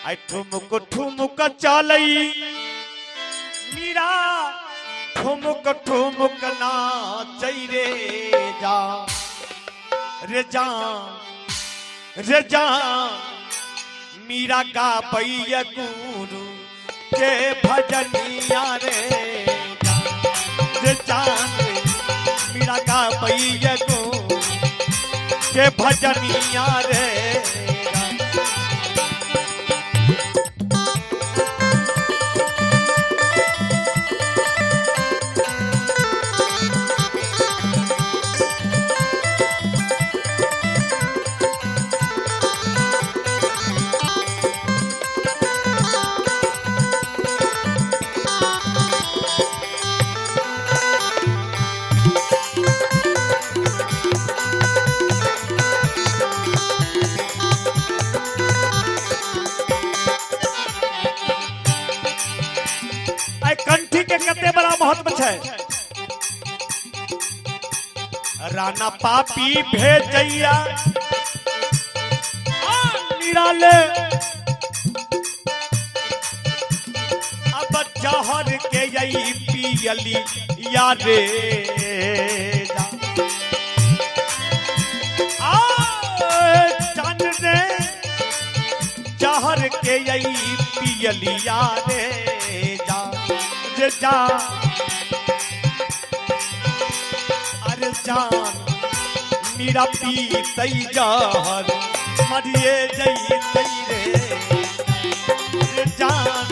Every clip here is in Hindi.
आई ठुमुक ठुमुक चालई मीरा ठुमुक ठुमुक नाचई रे जा रे जा रे जा मीरा का पैया गुरु के भजनिया रे जान मीरा का पैया गुरु के भजनिया रे कंठी के कते बड़ा महत्व है। राना पापी भेजैया निराले अब जहर के यही पियली यारे चंद ने जहर के यही पियली यारे जा अरे जान मीरा पीतई जहर मरिए जई रे जान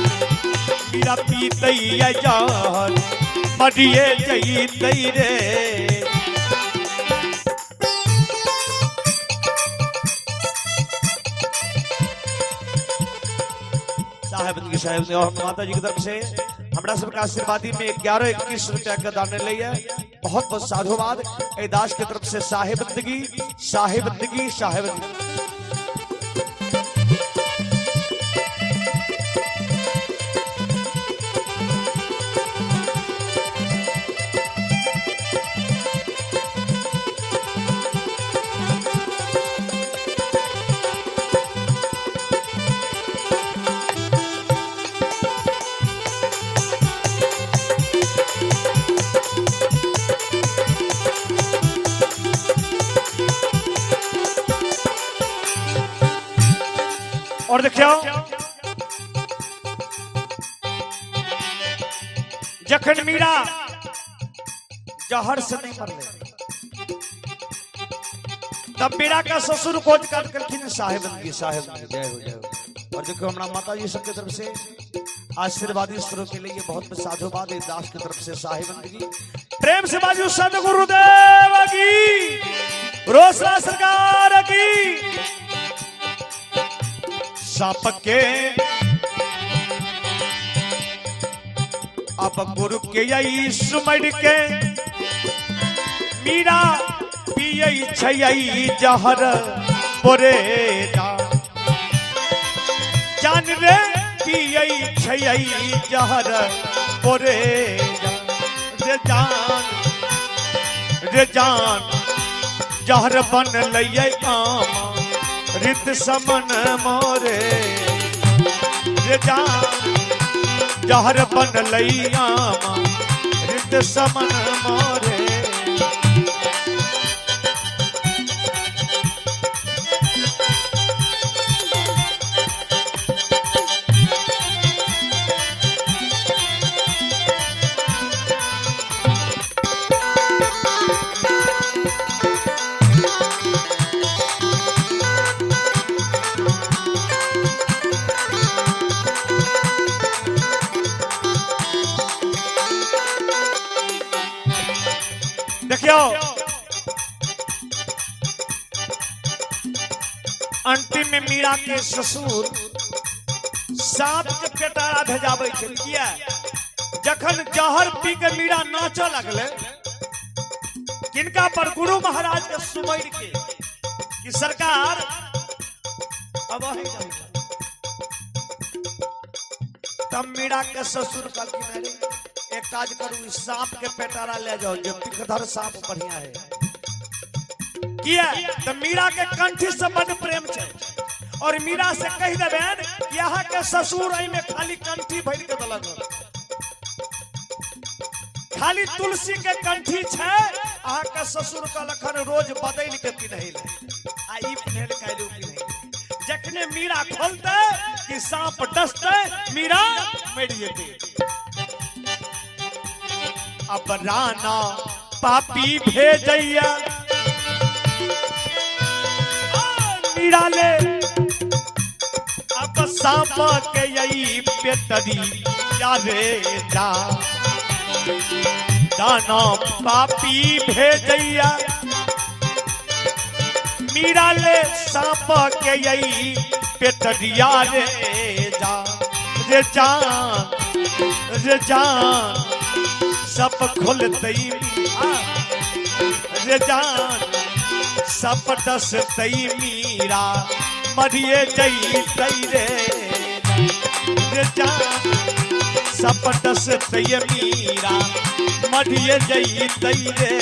मीरा पीतई जहर मरिए जई रे साहेब ने और माता जी की तरफ से हमरा सबका आशीर्वादी में 11-21 रुपया का दान लिया। बहुत बहुत साधुवाद दास की तरफ से साहेबंदगी साहेबंदगी साहेबंदगी। और देखियो जखन मीरा जहर से नहीं मरले तब मीरा का ससुर खोज कर करखिन साहेबंदगी साहेबंदगी जय हो जय हो। और देखो हमारा माता जी सबके तरफ से आशीर्वादी स्वरों के लिए बहुत साधुवाद दास की तरफ से साहेबंदगी। प्रेम से बाजू सदगुरुदेव की रोसरा सरकार की साप के अब गुरु के यही सुमड़ के मीरा पियई छयई जहर बोरे जान रे पियई छयई जहर बोरे रे जान जहर बन लइए आम रित समन मोरे रे जान जहर बन लइया रित समन मोरे देखियो अंतिम में मीरा के ससुर सांप के पेटारा भेजाबै छै किया जखन जहर पी के मीरा नाचऽ लगले किनका पर गुरु महाराज के सुमैर के कि सरकार अब तब मीरा के ससुर कहलखिन अरे एक काज करू सांप के पेटारा ले जाओ जो पिकधर सांप बढ़िया है किया तो मीरा के कंठी से बड़ प्रेम है और मीरा से कह देबेन यहाँ के ससुर आई में खाली कंठी भर के दलक, खाली तुलसी के कंठी छे। अहाँ के ससुर कहलखन रोज बदल के पिन्हैल, आ ई पिन्हैल काल्हि पिन्हैल। जखने मीरा खोलते कि सांप डसते, मीरा मर जेते। अब राना पापी भेजैया मीरा ले, अब सांप के यही पेटरी यारे जा। दाना पापी भेजैया मीरा ले, सांप के यही पेटरिया रे जा। रे जान, रे जान सब खुलतई, रे जान सब डसतई मीरा मरिए जईतई रे। रे जान सब डसतई मीरा मरिए जईतई रे।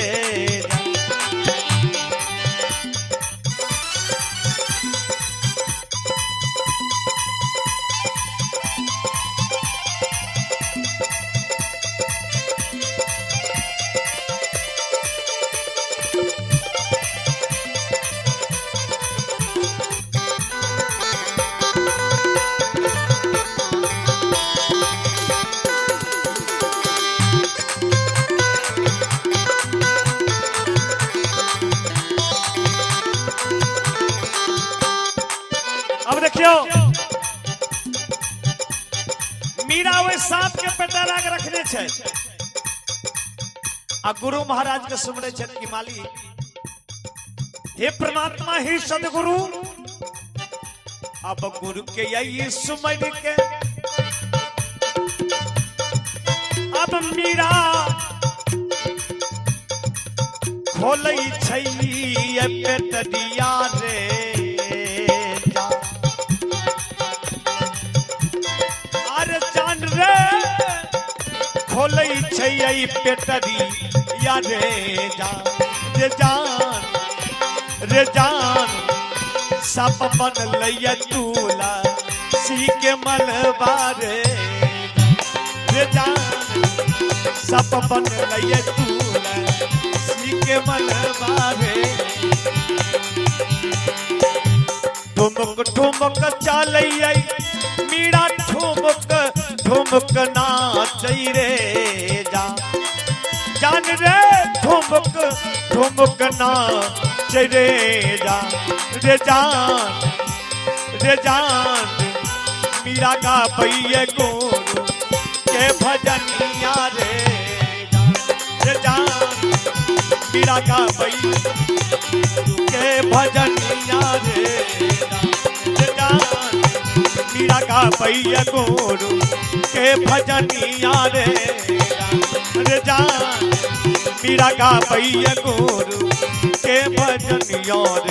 मीरा वे सांप के पेटारा के रखने छे, आ गुरु महाराज के सुमरे छे कि माली हे परमात्मा हे सदगुरु, अब गुरु के यही सुमर के अब मीरा खोलई छै पेटरिया रे। खोलई छै पेटरी या रे जान। रे जान, रे जान सब बन लैया तूला सी के मलबारे। रे जान सब बन लैया तूला सी के मलबारे। ठुमक ठुमक चलैया मीरा, ठुमक ठुमक नाचई रे जा। जान रे ठुमक ठुमक नाचई रे जा। रे जान, रे जान मीरा का पैये गुरु के भजनिया रे जा। रे जान मीरा का पैये के भजनिया रे जा। रे जान मीरा का पैया गुरु के भजनिया रे। रे जान मीरा का पैया गुरु के भजनिया रे।